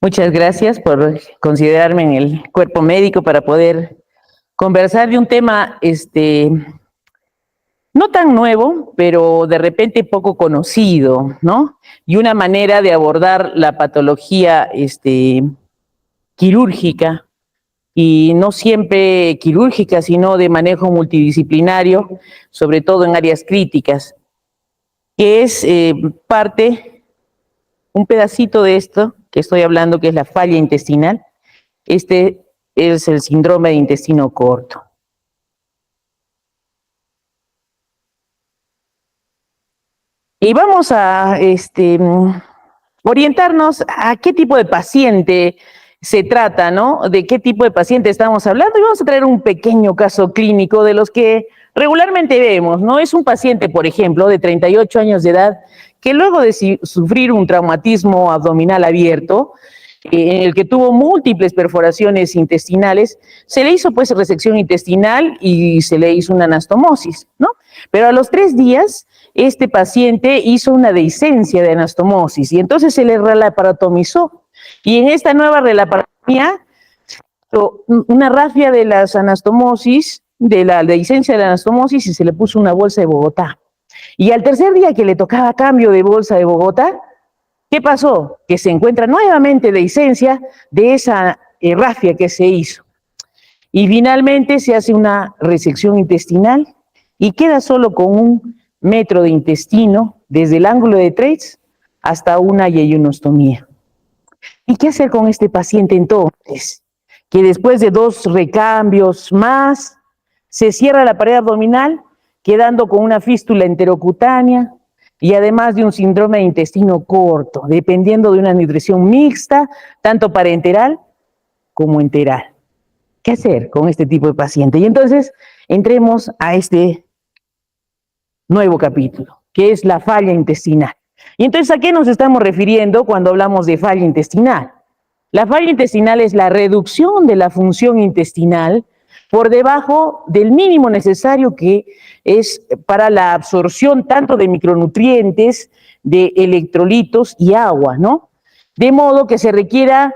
Muchas gracias por considerarme en el cuerpo médico para poder conversar de un tema, no tan nuevo, pero de repente poco conocido, ¿no? Y una manera de abordar la patología, quirúrgica, y no siempre quirúrgica, sino de manejo multidisciplinario, sobre todo en áreas críticas, que es un pedacito de esto que estoy hablando, que es la falla intestinal. Este es el síndrome de intestino corto. Y vamos a orientarnos a qué tipo de paciente se trata, ¿no? De qué tipo de paciente estamos hablando. Y vamos a traer un pequeño caso clínico de los que regularmente vemos, ¿no? Es un paciente, por ejemplo, de 38 años de edad, que luego de sufrir un traumatismo abdominal abierto, en el que tuvo múltiples perforaciones intestinales, se le hizo pues resección intestinal y se le hizo una anastomosis, ¿no? Pero a los 3 días, este paciente hizo una dehiscencia de anastomosis y entonces se le relaparatomizó. Y en esta nueva relaparatomía, una rafia de las anastomosis, de la dehiscencia de la anastomosis, y se le puso una bolsa de Bogotá. Y al tercer día que le tocaba cambio de bolsa de Bogotá, ¿qué pasó? Que se encuentra nuevamente dehiscencia de esa rafia que se hizo. Y finalmente se hace una resección intestinal y queda solo con 1 metro de intestino desde el ángulo de Treitz hasta una yeyunostomía. ¿Y qué hacer con este paciente entonces? Que después de 2 recambios más, se cierra la pared abdominal, quedando con una fístula enterocutánea y además de un síndrome de intestino corto, dependiendo de una nutrición mixta, tanto parenteral como enteral. ¿Qué hacer con este tipo de paciente? Y entonces entremos a este nuevo capítulo, que es la falla intestinal. Y entonces, ¿a qué nos estamos refiriendo cuando hablamos de falla intestinal? La falla intestinal es la reducción de la función intestinal por debajo del mínimo necesario, que es para la absorción tanto de micronutrientes, de electrolitos y agua, ¿no? De modo que se requiera,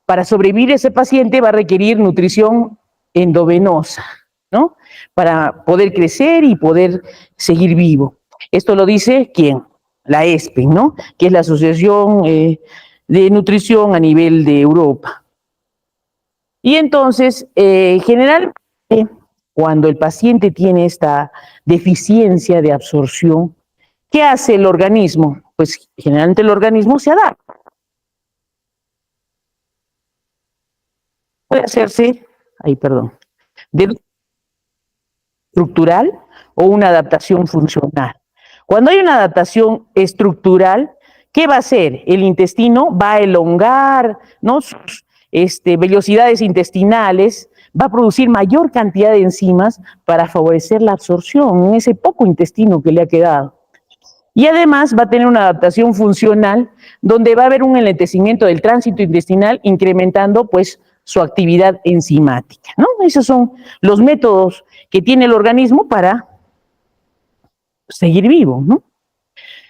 para sobrevivir ese paciente va a requerir nutrición endovenosa, ¿no? Para poder crecer y poder seguir vivo. Esto lo dice ¿quién? La ESPEN, ¿no? Que es la Asociación de Nutrición a nivel de Europa. Y entonces, generalmente, cuando el paciente tiene esta deficiencia de absorción, ¿qué hace el organismo? Pues generalmente el organismo se adapta. Puede hacerse, de estructural o una adaptación funcional. Cuando hay una adaptación estructural, ¿qué va a hacer? El intestino va a elongar, ¿no?, sus vellosidades intestinales, va a producir mayor cantidad de enzimas para favorecer la absorción en ese poco intestino que le ha quedado. Y además va a tener una adaptación funcional donde va a haber un enlentecimiento del tránsito intestinal, incrementando pues su actividad enzimática, ¿no? Esos son los métodos que tiene el organismo para seguir vivo, ¿no?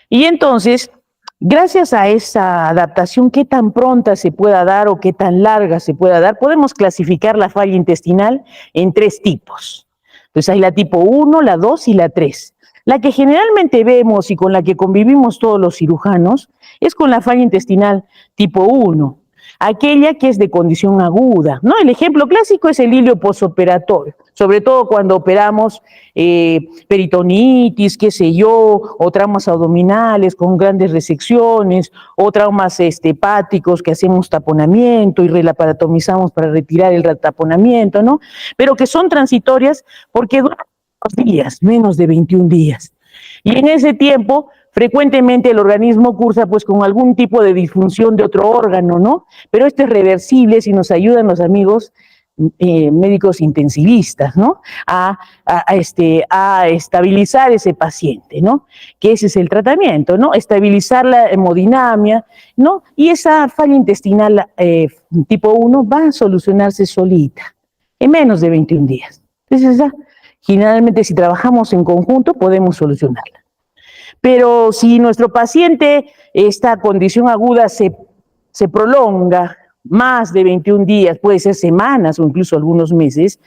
Y entonces, gracias a esa adaptación, qué tan pronta se pueda dar o qué tan larga se pueda dar, podemos clasificar la falla intestinal en 3 tipos. Pues hay la tipo 1, la 2 y la 3. La que generalmente vemos y con la que convivimos todos los cirujanos es con la falla intestinal tipo 1, aquella que es de condición aguda, ¿no? El ejemplo clásico es el hilio posoperatorio, sobre todo cuando operamos peritonitis, qué sé yo, o traumas abdominales con grandes resecciones, o traumas hepáticos que hacemos taponamiento y relaparatomizamos para retirar el taponamiento, ¿no? Pero que son transitorias porque duran días, menos de 21 días. Y en ese tiempo, frecuentemente el organismo cursa pues con algún tipo de disfunción de otro órgano, ¿no? Pero esto es reversible si nos ayudan los amigos médicos intensivistas, ¿no? A estabilizar ese paciente, ¿no? Que ese es el tratamiento, ¿no? Estabilizar la hemodinamia, ¿no? Y esa falla intestinal tipo 1 va a solucionarse solita en menos de 21 días. Entonces, generalmente, si trabajamos en conjunto, podemos solucionarla. Pero si nuestro paciente, esta condición aguda se se prolonga más de 21 días, puede ser semanas o incluso algunos meses.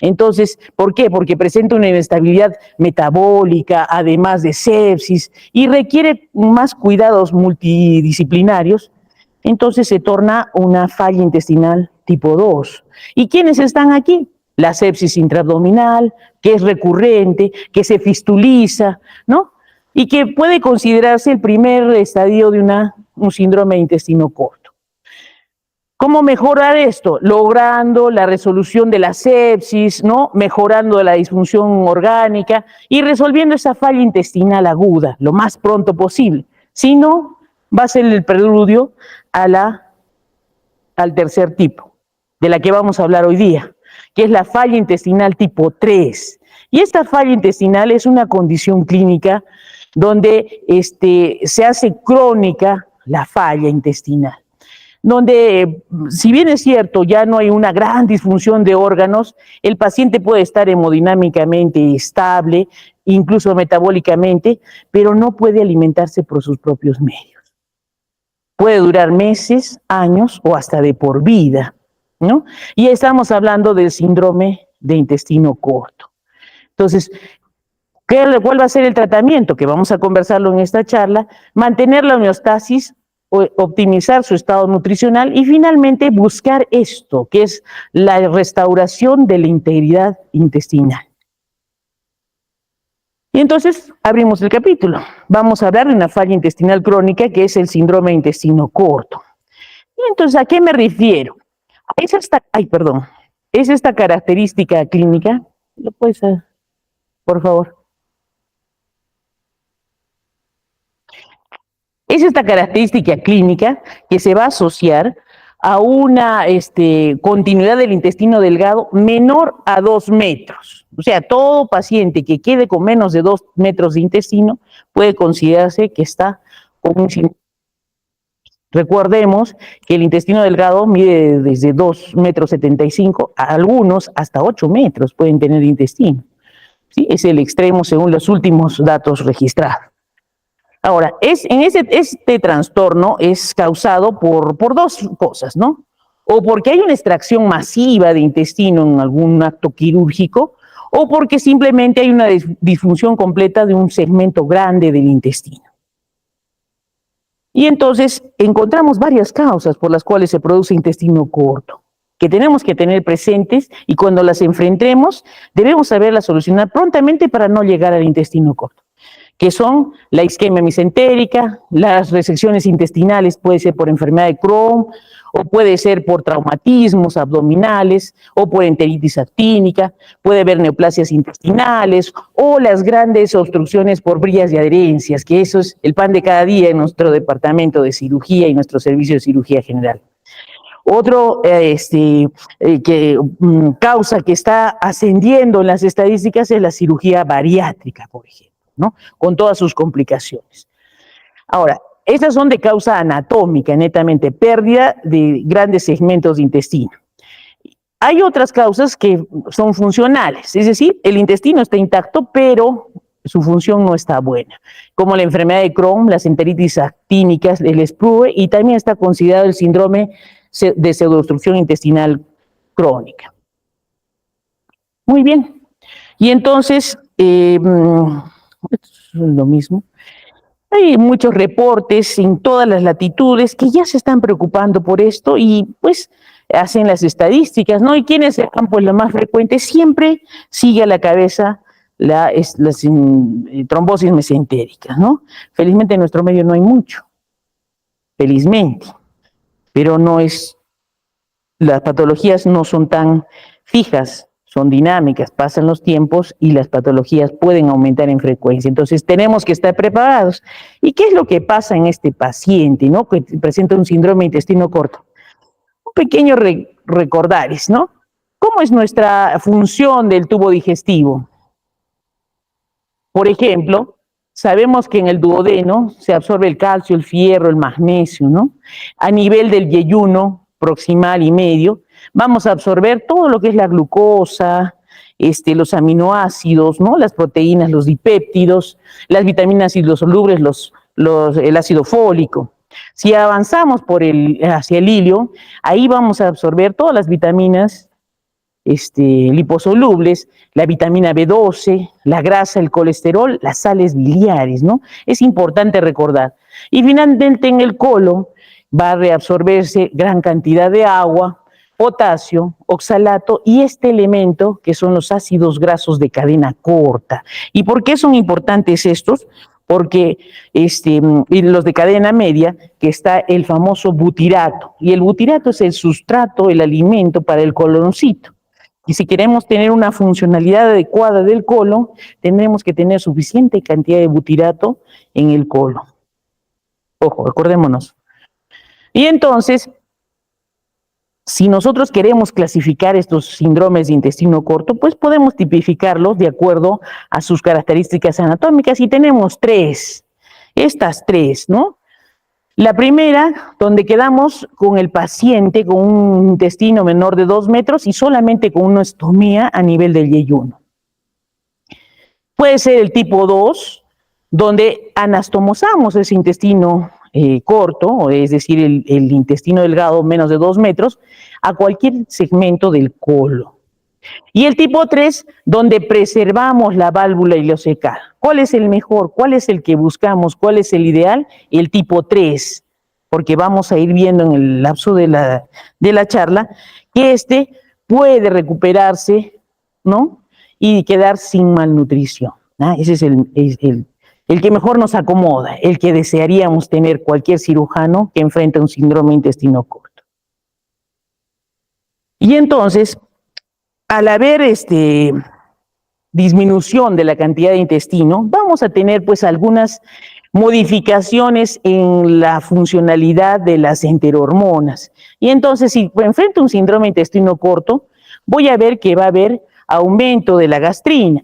Entonces, ¿por qué? Porque presenta una inestabilidad metabólica, además de sepsis, y requiere más cuidados multidisciplinarios. Entonces se torna una falla intestinal tipo 2. ¿Y quiénes están aquí? La sepsis intraabdominal, que es recurrente, que se fistuliza, ¿no? Y que puede considerarse el primer estadio de un síndrome de intestino corto. ¿Cómo mejorar esto? Logrando la resolución de la sepsis, ¿no? Mejorando la disfunción orgánica y resolviendo esa falla intestinal aguda lo más pronto posible. Si no, va a ser el preludio al tercer tipo, de la que vamos a hablar hoy día, que es la falla intestinal tipo 3. Y esta falla intestinal es una condición clínica donde se hace crónica la falla intestinal, donde, si bien es cierto, ya no hay una gran disfunción de órganos, el paciente puede estar hemodinámicamente estable, incluso metabólicamente, pero no puede alimentarse por sus propios medios. Puede durar meses, años o hasta de por vida, ¿no? Y estamos hablando del síndrome de intestino corto. Entonces, ¿cuál va a ser el tratamiento? Que vamos a conversarlo en esta charla. Mantener la homeostasis, optimizar su estado nutricional y finalmente buscar esto, que es la restauración de la integridad intestinal. Y entonces abrimos el capítulo. Vamos a hablar de una falla intestinal crónica que es el síndrome de intestino corto. Y entonces, ¿a qué me refiero? Es esta característica clínica. ¿Lo puedes, por favor? Es esta característica clínica que se va a asociar a una continuidad del intestino delgado menor a 2 metros. O sea, todo paciente que quede con menos de 2 metros de intestino puede considerarse que está con un síndrome. Recordemos que el intestino delgado mide desde 2,75 m, algunos hasta 8 metros pueden tener intestino. ¿Sí? Es el extremo según los últimos datos registrados. Ahora, este trastorno es causado por dos cosas, ¿no? O porque hay una extracción masiva de intestino en algún acto quirúrgico, o porque simplemente hay una disfunción completa de un segmento grande del intestino. Y entonces encontramos varias causas por las cuales se produce intestino corto, que tenemos que tener presentes y cuando las enfrentemos debemos saberlas solucionar prontamente para no llegar al intestino corto, que son la isquemia mesentérica, las resecciones intestinales, puede ser por enfermedad de Crohn, o puede ser por traumatismos abdominales, o por enteritis actínica, puede haber neoplasias intestinales, o las grandes obstrucciones por brías y adherencias, que eso es el pan de cada día en nuestro departamento de cirugía y nuestro servicio de cirugía general. Otro causa que está ascendiendo en las estadísticas es la cirugía bariátrica, por ejemplo, ¿no? Con todas sus complicaciones. Ahora, estas son de causa anatómica, netamente, pérdida de grandes segmentos de intestino. Hay otras causas que son funcionales, es decir, el intestino está intacto, pero su función no está buena, como la enfermedad de Crohn, las enteritis actínicas, el SPRUE, y también está considerado el síndrome de pseudoobstrucción intestinal crónica. Muy bien. Y entonces, es lo mismo. Hay muchos reportes en todas las latitudes que ya se están preocupando por esto y pues hacen las estadísticas, ¿no? ¿Y quién es el campo lo más frecuente? Siempre sigue a la cabeza las trombosis mesentéricas, ¿no? Felizmente en nuestro medio no hay mucho, felizmente, pero las patologías no son tan fijas, son dinámicas, pasan los tiempos y las patologías pueden aumentar en frecuencia. Entonces tenemos que estar preparados. ¿Y qué es lo que pasa en este paciente, ¿no? Que presenta un síndrome de intestino corto? Un pequeño recordaris, ¿no? ¿Cómo es nuestra función del tubo digestivo? Por ejemplo, sabemos que en el duodeno se absorbe el calcio, el fierro, el magnesio, ¿no? A nivel del yeyuno proximal y medio, vamos a absorber todo lo que es la glucosa, los aminoácidos, ¿no? Las proteínas, los dipéptidos, las vitaminas hidrosolubles, el ácido fólico. Si avanzamos hacia el ilio, ahí vamos a absorber todas las vitaminas liposolubles, la vitamina B12, la grasa, el colesterol, las sales biliares, ¿no? Es importante recordar. Y finalmente en el colon va a reabsorberse gran cantidad de agua, potasio, oxalato y este elemento que son los ácidos grasos de cadena corta. ¿Y por qué son importantes estos? Porque y los de cadena media, que está el famoso butirato, y el butirato es el sustrato, el alimento para el coloncito. Y si queremos tener una funcionalidad adecuada del colon, tendremos que tener suficiente cantidad de butirato en el colon. Ojo, acordémonos. Y entonces, si nosotros queremos clasificar estos síndromes de intestino corto, pues podemos tipificarlos de acuerdo a sus características anatómicas y tenemos tres, estas tres, ¿no? La primera, donde quedamos con el paciente con un intestino menor de 2 metros y solamente con una ostomía a nivel del yeyuno. Puede ser el tipo 2, donde anastomosamos ese intestino corto, es decir, el intestino delgado menos de 2 metros, a cualquier segmento del colon. Y el tipo 3, donde preservamos la válvula ileocecal. ¿Cuál es el mejor? ¿Cuál es el que buscamos? ¿Cuál es el ideal? El tipo 3, porque vamos a ir viendo en el lapso de la charla que puede recuperarse, ¿no? Y quedar sin malnutrición, ¿no? Ese es el que mejor nos acomoda, el que desearíamos tener cualquier cirujano que enfrenta un síndrome de intestino corto. Y entonces, al haber disminución de la cantidad de intestino, vamos a tener pues algunas modificaciones en la funcionalidad de las enterohormonas. Y entonces, si enfrento un síndrome de intestino corto, voy a ver que va a haber aumento de la gastrina,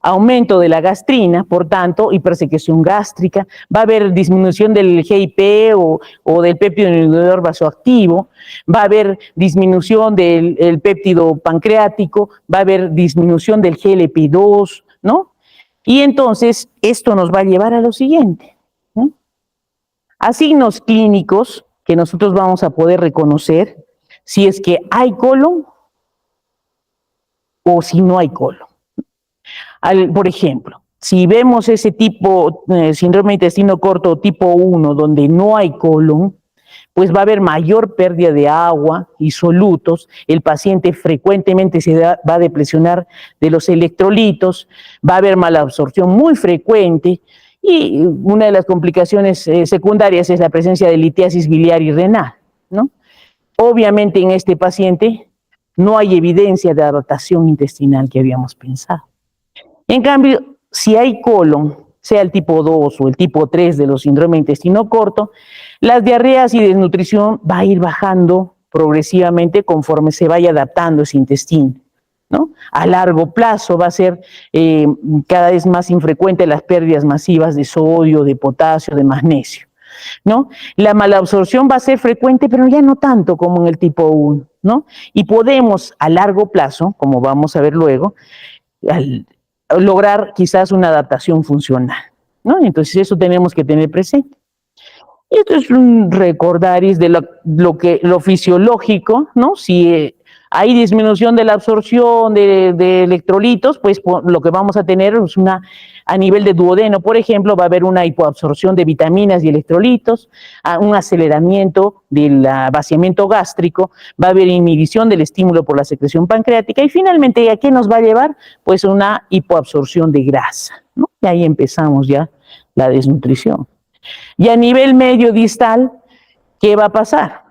aumento de la gastrina, por tanto, hipersecreción gástrica, va a haber disminución del GIP o del péptido inhibidor vasoactivo, va a haber disminución del péptido pancreático, va a haber disminución del GLP-2, ¿no? Y entonces esto nos va a llevar a lo siguiente, ¿no? A signos clínicos que nosotros vamos a poder reconocer si es que hay colon o si no hay colon. Por ejemplo, si vemos ese tipo, síndrome de intestino corto tipo 1, donde no hay colon, pues va a haber mayor pérdida de agua y solutos, el paciente frecuentemente va a deplecionar de los electrolitos, va a haber malabsorción muy frecuente y una de las complicaciones secundarias es la presencia de litiasis biliar y renal, ¿no? Obviamente en este paciente no hay evidencia de adaptación intestinal que habíamos pensado. En cambio, si hay colon, sea el tipo 2 o el tipo 3 de los síndromes de intestino corto, las diarreas y desnutrición va a ir bajando progresivamente conforme se vaya adaptando ese intestino, ¿no? A largo plazo va a ser cada vez más infrecuente las pérdidas masivas de sodio, de potasio, de magnesio, ¿no? La malabsorción va a ser frecuente, pero ya no tanto como en el tipo 1, ¿no? Y podemos a largo plazo, como vamos a ver luego, lograr quizás una adaptación funcional, ¿no? Entonces eso tenemos que tener presente. Y esto es un recordaris de lo fisiológico, ¿no? Si hay disminución de la absorción de electrolitos, pues lo que vamos a tener es a nivel de duodeno, por ejemplo, va a haber una hipoabsorción de vitaminas y electrolitos, un aceleramiento del vaciamiento gástrico, va a haber inhibición del estímulo por la secreción pancreática y finalmente, ¿a qué nos va a llevar? Pues una hipoabsorción de grasa, ¿no? Y ahí empezamos ya la desnutrición. Y a nivel medio distal, ¿qué va a pasar?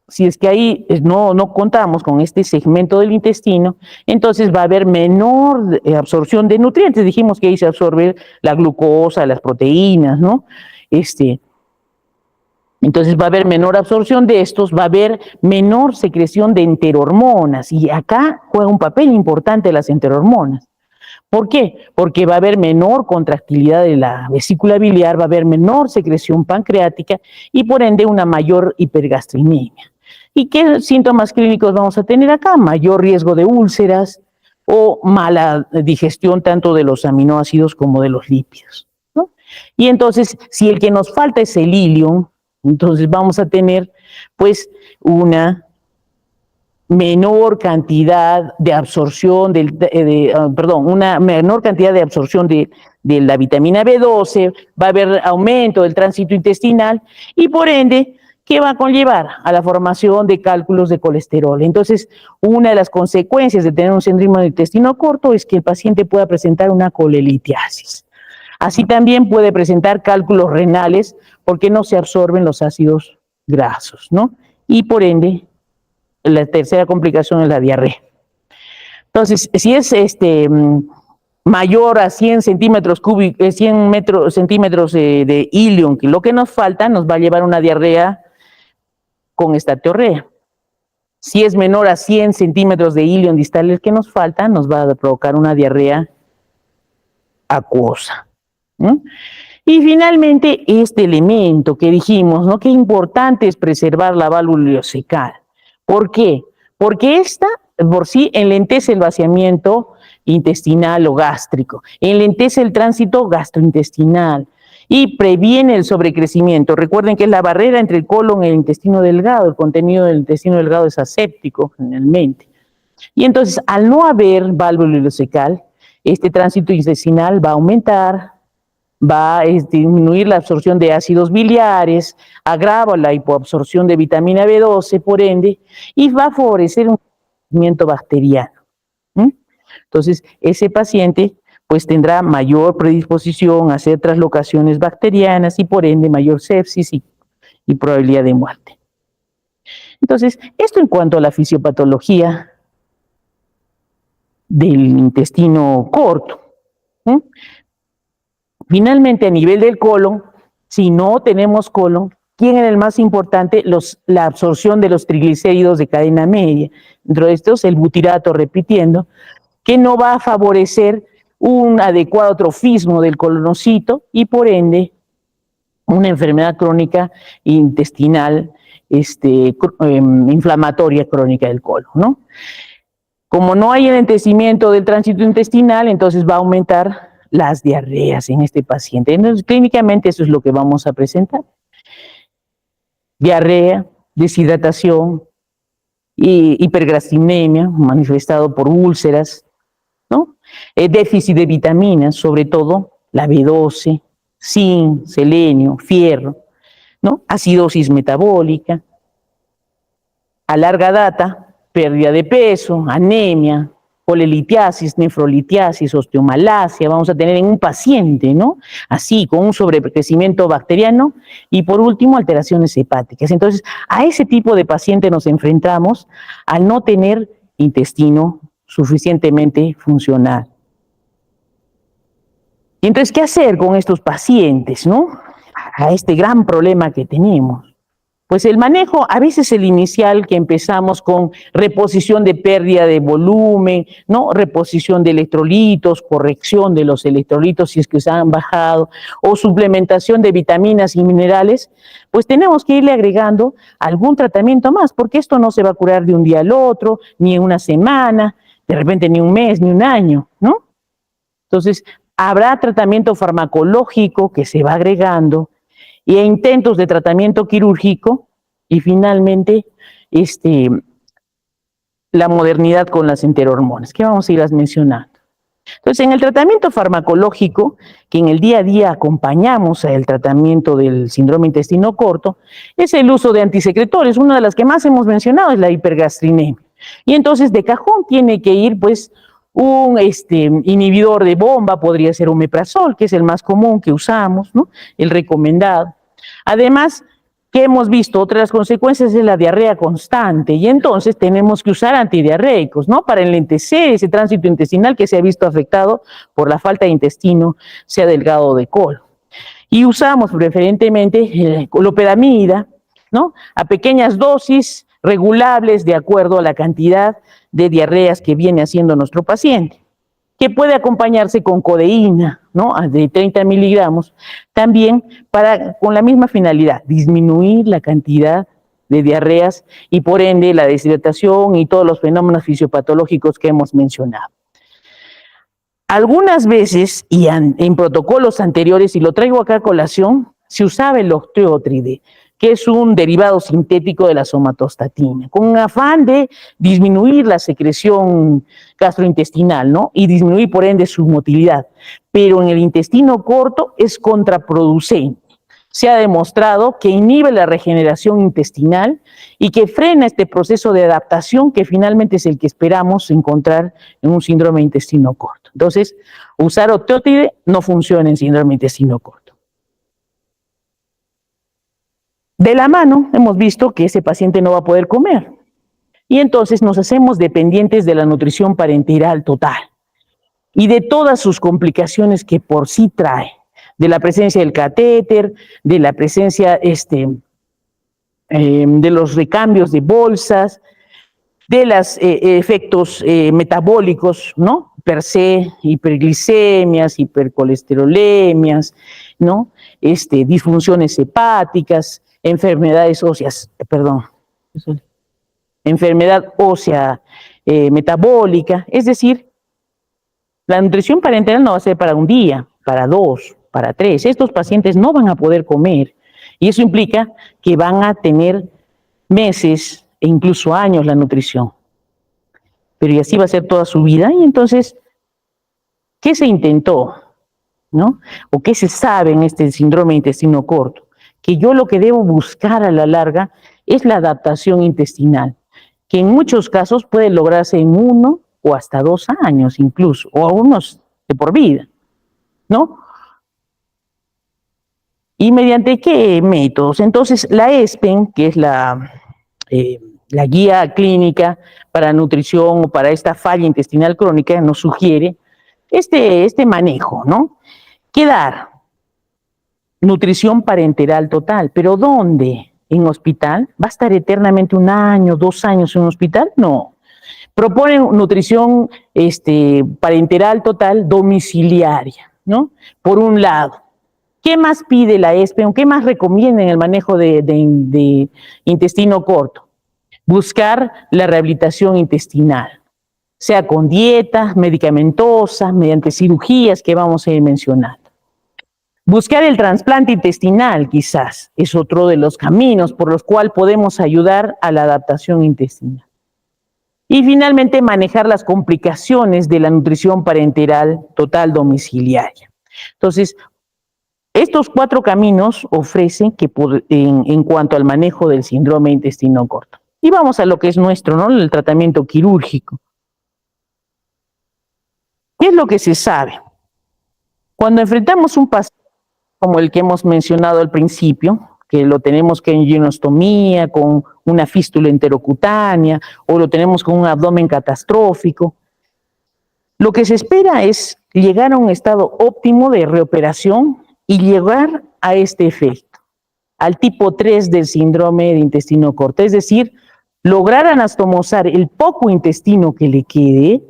Si es que ahí no contamos con este segmento del intestino, entonces va a haber menor absorción de nutrientes. Dijimos que ahí se absorbe la glucosa, las proteínas, ¿no? Entonces va a haber menor absorción de estos, va a haber menor secreción de enterohormonas. Y acá juega un papel importante las enterohormonas. ¿Por qué? Porque va a haber menor contractilidad de la vesícula biliar, va a haber menor secreción pancreática y por ende una mayor hipergastrimemia. ¿Y qué síntomas clínicos vamos a tener acá? Mayor riesgo de úlceras o mala digestión tanto de los aminoácidos como de los lípidos, ¿no? Y entonces, si el que nos falta es el ilium, entonces vamos a tener pues una menor cantidad de absorción una menor cantidad de absorción de la vitamina B12, va a haber aumento del tránsito intestinal y por ende, ¿qué va a conllevar? A la formación de cálculos de colesterol. Entonces, una de las consecuencias de tener un síndrome del intestino corto es que el paciente pueda presentar una colelitiasis. Así también puede presentar cálculos renales porque no se absorben los ácidos grasos, ¿no? Y por ende, la tercera complicación es la diarrea. Entonces, si es mayor a 100 centímetros cúbicos, 100 centímetros de ilium, que lo que nos falta nos va a llevar una diarrea con estateorrea. Si es menor a 100 centímetros de ilium distales que nos falta, nos va a provocar una diarrea acuosa. Y finalmente, este elemento que dijimos, ¿no? Qué importante es preservar la válvula ileocecal. ¿Por qué? Porque esta por sí enlentece el vaciamiento intestinal o gástrico, enlentece el tránsito gastrointestinal y previene el sobrecrecimiento. Recuerden que es la barrera entre el colon y el intestino delgado. El contenido del intestino delgado es aséptico generalmente. Y entonces, al no haber válvula ileocecal, este tránsito intestinal va a aumentar, va a disminuir la absorción de ácidos biliares, agrava la hipoabsorción de vitamina B12, por ende, y va a favorecer un crecimiento bacteriano. Entonces, ese paciente pues tendrá mayor predisposición a hacer traslocaciones bacterianas y por ende mayor sepsis y probabilidad de muerte. Entonces, esto en cuanto a la fisiopatología del intestino corto. Finalmente, a nivel del colon, si no tenemos colon, ¿quién es el más importante? La absorción de los triglicéridos de cadena media. Dentro de estos, el butirato, repitiendo, que no va a favorecer un adecuado trofismo del colonocito y por ende una enfermedad crónica intestinal inflamatoria crónica del colon, ¿no? Como no hay enlentecimiento del tránsito intestinal, entonces va a aumentar las diarreas en este paciente. Entonces, clínicamente eso es lo que vamos a presentar. Diarrea, deshidratación, hipergastrinemia, manifestado por úlceras, ¿no? Déficit de vitaminas, sobre todo la B12, zinc, selenio, fierro, ¿no? Acidosis metabólica, a larga data, pérdida de peso, anemia, colelitiasis, nefrolitiasis, osteomalacia, vamos a tener en un paciente, ¿no? Así, con un sobrecrecimiento bacteriano y por último, alteraciones hepáticas. Entonces, a ese tipo de paciente nos enfrentamos al no tener intestino suficientemente funcional. Y entonces, ¿qué hacer con estos pacientes, no? A este gran problema que tenemos. Pues el manejo, a veces el inicial que empezamos con reposición de pérdida de volumen, ¿no? Reposición de electrolitos, corrección de los electrolitos si es que se han bajado, o suplementación de vitaminas y minerales, pues tenemos que irle agregando algún tratamiento más, porque esto no se va a curar de un día al otro, ni en una semana, de repente ni un mes, ni un año, ¿no? Entonces, habrá tratamiento farmacológico que se va agregando, y intentos de tratamiento quirúrgico y finalmente la modernidad con las enterohormonas, que vamos a irlas mencionando. Entonces, en el tratamiento farmacológico, que en el día a día acompañamos al tratamiento del síndrome intestino corto, es el uso de antisecretores. Una de las que más hemos mencionado es la hipergastrinemia. Y entonces, de cajón tiene que ir, pues, un inhibidor de bomba, podría ser omeprazol, que es el más común que usamos, ¿no? El recomendado. Además, ¿qué hemos visto? Otra de las consecuencias es la diarrea constante y entonces tenemos que usar antidiarreicos, ¿no? Para enlentecer ese tránsito intestinal que se ha visto afectado por la falta de intestino, sea delgado o de colon. Y usamos preferentemente clopidogrel, ¿no? A pequeñas dosis regulables de acuerdo a la cantidad de diarreas que viene haciendo nuestro paciente, que puede acompañarse con codeína, ¿no? De 30 miligramos, también con la misma finalidad, disminuir la cantidad de diarreas y por ende la deshidratación y todos los fenómenos fisiopatológicos que hemos mencionado. Algunas veces, y en protocolos anteriores, y lo traigo acá a colación, se usaba el octeótride, que es un derivado sintético de la somatostatina, con un afán de disminuir la secreción gastrointestinal, ¿no? Y disminuir, por ende, su motilidad. Pero en el intestino corto es contraproducente. Se ha demostrado que inhibe la regeneración intestinal y que frena este proceso de adaptación que finalmente es el que esperamos encontrar en un síndrome de intestino corto. Entonces, usar octeótride no funciona en síndrome de intestino corto. De la mano, hemos visto que ese paciente no va a poder comer. Y entonces nos hacemos dependientes de la nutrición parenteral total y de todas sus complicaciones que por sí trae, de la presencia del catéter, de la presencia de los recambios de bolsas, de los efectos metabólicos, ¿no? Per se, hiperglicemias, hipercolesterolemias, ¿no? Disfunciones hepáticas, enfermedades óseas, enfermedad ósea metabólica, es decir, la nutrición parenteral no va a ser para un día, para 2, para 3. Estos pacientes no van a poder comer y eso implica que van a tener meses e incluso años la nutrición. Pero y así va a ser toda su vida. Y entonces, ¿qué se intentó? ¿No? ¿O qué se sabe en este síndrome de intestino corto? Que yo lo que debo buscar a la larga es la adaptación intestinal, que en muchos casos puede lograrse en 1 o hasta 2 años incluso, o algunos de por vida, ¿no? ¿Y mediante qué métodos? Entonces, la ESPEN, que es la guía clínica para nutrición o para esta falla intestinal crónica, nos sugiere este manejo, ¿no? ¿Qué dar? Nutrición parenteral total, ¿pero dónde? ¿En hospital? ¿Va a estar eternamente 1 año, 2 años en un hospital? No. Proponen nutrición parenteral total domiciliaria, ¿no? Por un lado. ¿Qué más pide la ESPEN? ¿Qué más recomienda en el manejo de intestino corto? Buscar la rehabilitación intestinal, sea con dieta, medicamentosa, mediante cirugías que vamos a ir mencionando. Buscar el trasplante intestinal, quizás, es otro de los caminos por los cuales podemos ayudar a la adaptación intestinal. Y finalmente, manejar las complicaciones de la nutrición parenteral total domiciliaria. Entonces, estos 4 caminos ofrecen que en cuanto al manejo del síndrome de intestino corto. Y vamos a lo que es nuestro, ¿no? El tratamiento quirúrgico. ¿Qué es lo que se sabe? Cuando enfrentamos un paciente como el que hemos mencionado al principio, que lo tenemos con gineostomía, con una fístula enterocutánea, o lo tenemos con un abdomen catastrófico, lo que se espera es llegar a un estado óptimo de reoperación y llegar a este efecto, al tipo 3 del síndrome de intestino corto, es decir, lograr anastomosar el poco intestino que le quede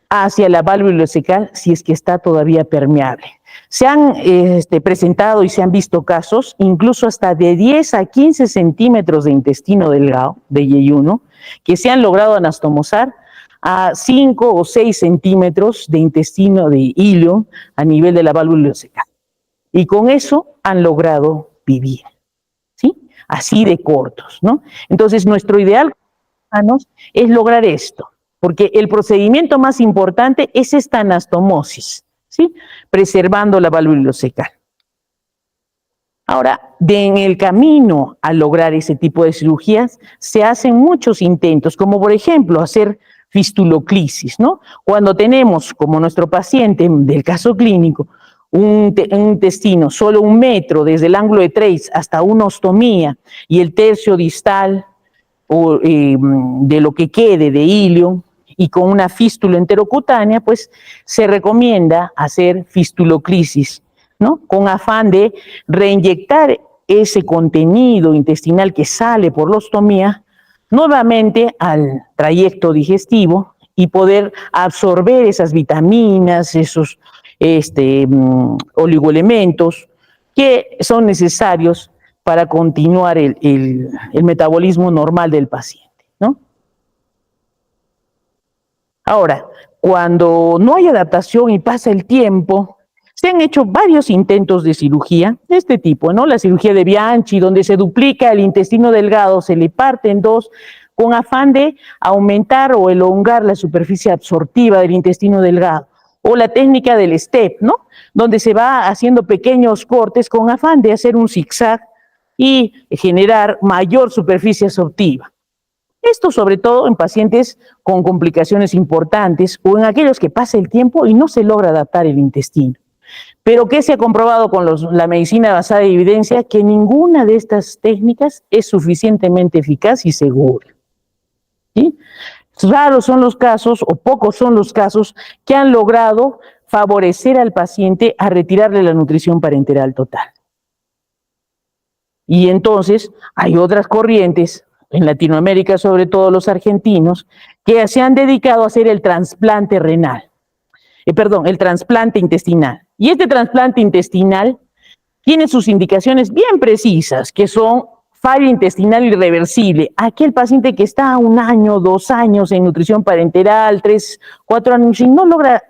hacia la válvula ileocecal si es que está todavía permeable. Se han presentado y se han visto casos incluso hasta de 10 a 15 centímetros de intestino delgado, de yeyuno, que se han logrado anastomosar a 5 o 6 centímetros de intestino de hilo a nivel de la válvula ileocecal. Y con eso han logrado vivir, ¿sí? Así de cortos, ¿no? Entonces, nuestro ideal es lograr esto, porque el procedimiento más importante es esta anastomosis, ¿sí? Preservando la válvula ileocecal. Ahora, en el camino a lograr ese tipo de cirugías, se hacen muchos intentos, como por ejemplo hacer fistuloclisis, ¿no? Cuando tenemos, como nuestro paciente del caso clínico, un intestino solo 1 metro desde el ángulo de Treitz hasta una ostomía y el tercio distal de lo que quede de hilio y con una fístula enterocutánea, pues se recomienda hacer fistuloclisis, ¿no? Con afán de reinyectar ese contenido intestinal que sale por la ostomía nuevamente al trayecto digestivo y poder absorber esas vitaminas, esos oligoelementos que son necesarios para continuar el metabolismo normal del paciente, ¿no? Ahora, cuando no hay adaptación y pasa el tiempo, se han hecho varios intentos de cirugía de este tipo, ¿no? La cirugía de Bianchi, donde se duplica el intestino delgado, se le parte en dos, con afán de aumentar o elongar la superficie absortiva del intestino delgado. O la técnica del step, ¿no? Donde se va haciendo pequeños cortes con afán de hacer un zigzag y generar mayor superficie absortiva. Esto sobre todo en pacientes con complicaciones importantes o en aquellos que pasa el tiempo y no se logra adaptar el intestino. Pero ¿qué se ha comprobado con la medicina basada en evidencia? Que ninguna de estas técnicas es suficientemente eficaz y segura. ¿Sí? Raros son los casos, o pocos son los casos, que han logrado favorecer al paciente a retirarle la nutrición parenteral total. Y entonces hay otras corrientes, en Latinoamérica sobre todo los argentinos, que se han dedicado a hacer el trasplante renal. El trasplante intestinal. Y este trasplante intestinal tiene sus indicaciones bien precisas, que son falla intestinal irreversible. Aquel paciente que está 1 año, 2 años en nutrición parenteral, 3, 4 años y no logra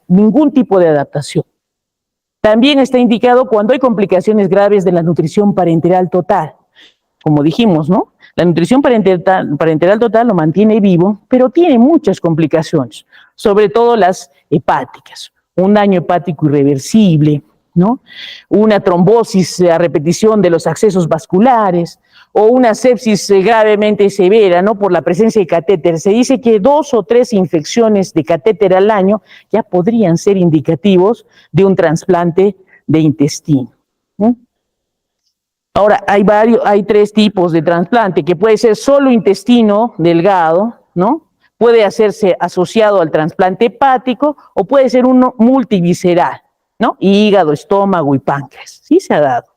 ningún tipo de adaptación. También está indicado cuando hay complicaciones graves de la nutrición parenteral total. Como dijimos, ¿no? La nutrición parenteral total lo mantiene vivo, pero tiene muchas complicaciones, sobre todo las hepáticas. Un daño hepático irreversible, ¿no? Una trombosis a repetición de los accesos vasculares o una sepsis gravemente severa, ¿no? Por la presencia de catéter. Se dice que 2 o 3 infecciones de catéter al año ya podrían ser indicativos de un trasplante de intestino, ¿no? Ahora, hay 3 tipos de trasplante, que puede ser solo intestino delgado, ¿no? Puede hacerse asociado al trasplante hepático o puede ser uno multivisceral, ¿no? Hígado, estómago y páncreas. Sí se ha dado.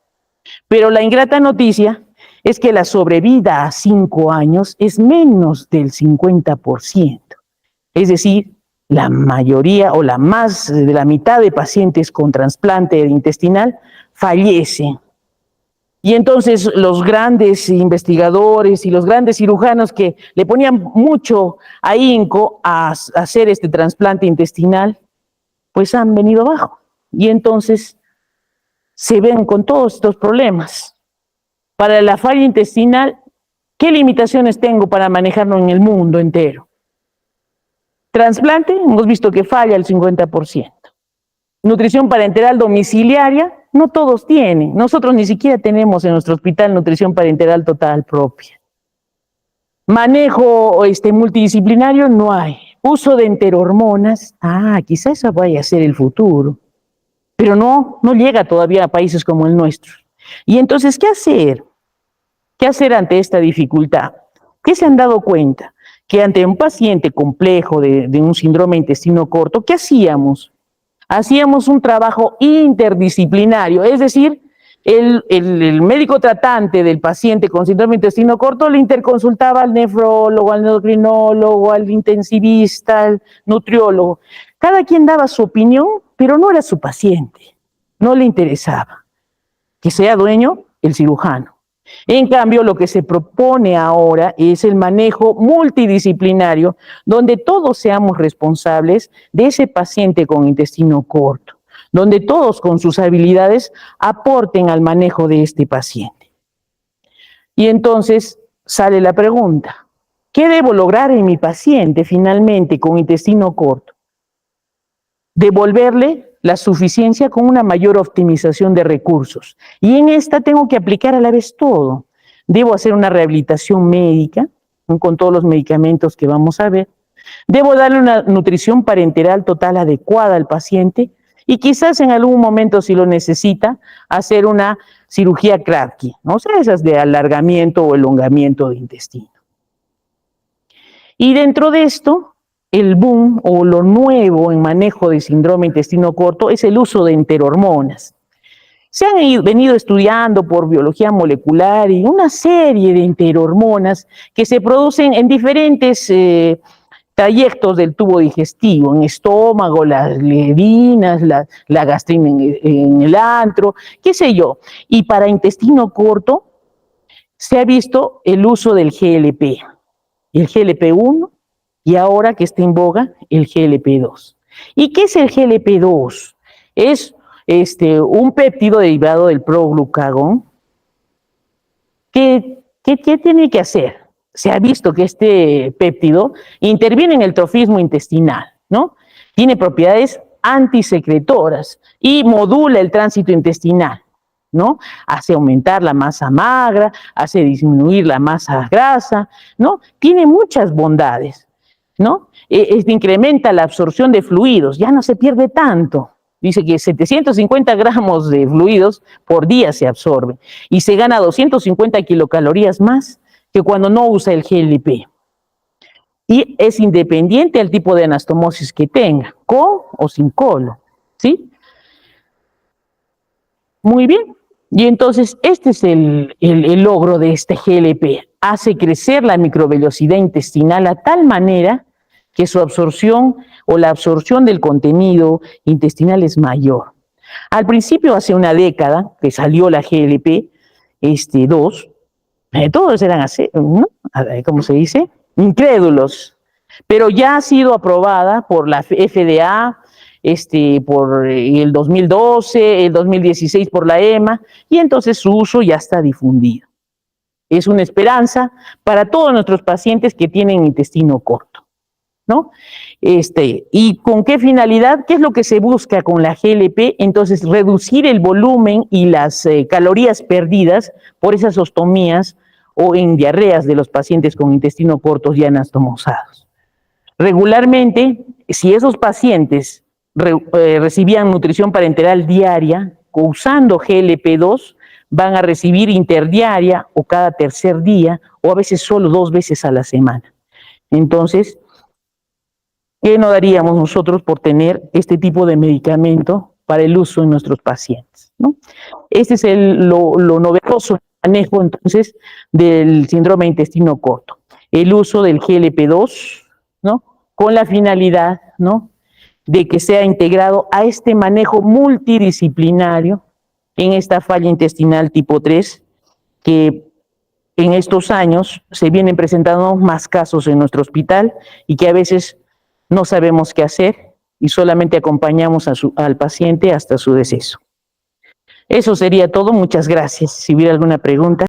Pero la ingrata noticia es que la sobrevida a 5 años es menos del 50%. Es decir, la mayoría o más de la mitad de pacientes con trasplante intestinal fallecen. Y entonces los grandes investigadores y los grandes cirujanos que le ponían mucho ahínco a hacer este trasplante intestinal, pues han venido abajo. Y entonces se ven con todos estos problemas. Para la falla intestinal, ¿qué limitaciones tengo para manejarlo en el mundo entero? Trasplante, hemos visto que falla el 50%. Nutrición parenteral domiciliaria, no todos tienen. Nosotros ni siquiera tenemos en nuestro hospital nutrición parenteral total propia. Manejo multidisciplinario no hay. Uso de enterohormonas, quizás esa vaya a ser el futuro. Pero no llega todavía a países como el nuestro. Y entonces, ¿qué hacer? ¿Qué hacer ante esta dificultad? ¿Qué se han dado cuenta? Que ante un paciente complejo de un síndrome de intestino corto, ¿qué hacíamos? Hacíamos un trabajo interdisciplinario, es decir, el médico tratante del paciente con síndrome de intestino corto le interconsultaba al nefrólogo, al endocrinólogo, al intensivista, al nutriólogo. Cada quien daba su opinión, pero no era su paciente, no le interesaba. Que sea dueño el cirujano. En cambio, lo que se propone ahora es el manejo multidisciplinario, donde todos seamos responsables de ese paciente con intestino corto, donde todos con sus habilidades aporten al manejo de este paciente. Y entonces sale la pregunta, ¿qué debo lograr en mi paciente finalmente con intestino corto? Devolverle la suficiencia con una mayor optimización de recursos. Y en esta tengo que aplicar a la vez todo. Debo hacer una rehabilitación médica, con todos los medicamentos que vamos a ver. Debo darle una nutrición parenteral total adecuada al paciente y quizás en algún momento, si lo necesita, hacer una cirugía Kratky, ¿no? O sea, esas de alargamiento o elongamiento de intestino. Y dentro de esto, el boom o lo nuevo en manejo de síndrome de intestino corto es el uso de enterohormonas. Se han venido estudiando por biología molecular y una serie de enterohormonas que se producen en diferentes trayectos del tubo digestivo, en estómago, las levinas, la gastrina en el antro, qué sé yo. Y para intestino corto se ha visto el uso del GLP, el GLP-1, y ahora que está en boga el GLP-2. ¿Y qué es el GLP-2? Es un péptido derivado del proglucagón. ¿Qué tiene que hacer? Se ha visto que este péptido interviene en el trofismo intestinal, ¿no? Tiene propiedades antisecretoras y modula el tránsito intestinal, ¿no? Hace aumentar la masa magra, hace disminuir la masa grasa, ¿no? Tiene muchas bondades, ¿no? Incrementa la absorción de fluidos, ya no se pierde tanto. Dice que 750 gramos de fluidos por día se absorben y se gana 250 kilocalorías más que cuando no usa el GLP. Y es independiente al tipo de anastomosis que tenga, con o sin colon, ¿sí? Muy bien. Y entonces este es el logro de este GLP. Hace crecer la microvellosidad intestinal a tal manera que su absorción o la absorción del contenido intestinal es mayor. Al principio, hace una década, que salió la GLP-2, todos eran así, ¿no? ¿Cómo se dice? Incrédulos. Pero ya ha sido aprobada por la FDA, por el 2012, el 2016 por la EMA, y entonces su uso ya está difundido. Es una esperanza para todos nuestros pacientes que tienen intestino corto, ¿no? ¿Y con qué finalidad? ¿Qué es lo que se busca con la GLP? Entonces, reducir el volumen y las calorías perdidas por esas ostomías o en diarreas de los pacientes con intestino cortos y anastomosados. Regularmente, si esos pacientes recibían nutrición parenteral diaria, usando GLP-2, van a recibir interdiaria o cada tercer día, o a veces solo 2 veces a la semana. Entonces, ¿qué no daríamos nosotros por tener este tipo de medicamento para el uso en nuestros pacientes, ¿no? Este es lo novedoso manejo entonces del síndrome de intestino corto. El uso del GLP-2, ¿no? Con la finalidad, ¿no? De que sea integrado a este manejo multidisciplinario en esta falla intestinal tipo 3, que en estos años se vienen presentando más casos en nuestro hospital y que a veces no sabemos qué hacer y solamente acompañamos al paciente hasta su deceso. Eso sería todo. Muchas gracias. Si hubiera alguna pregunta.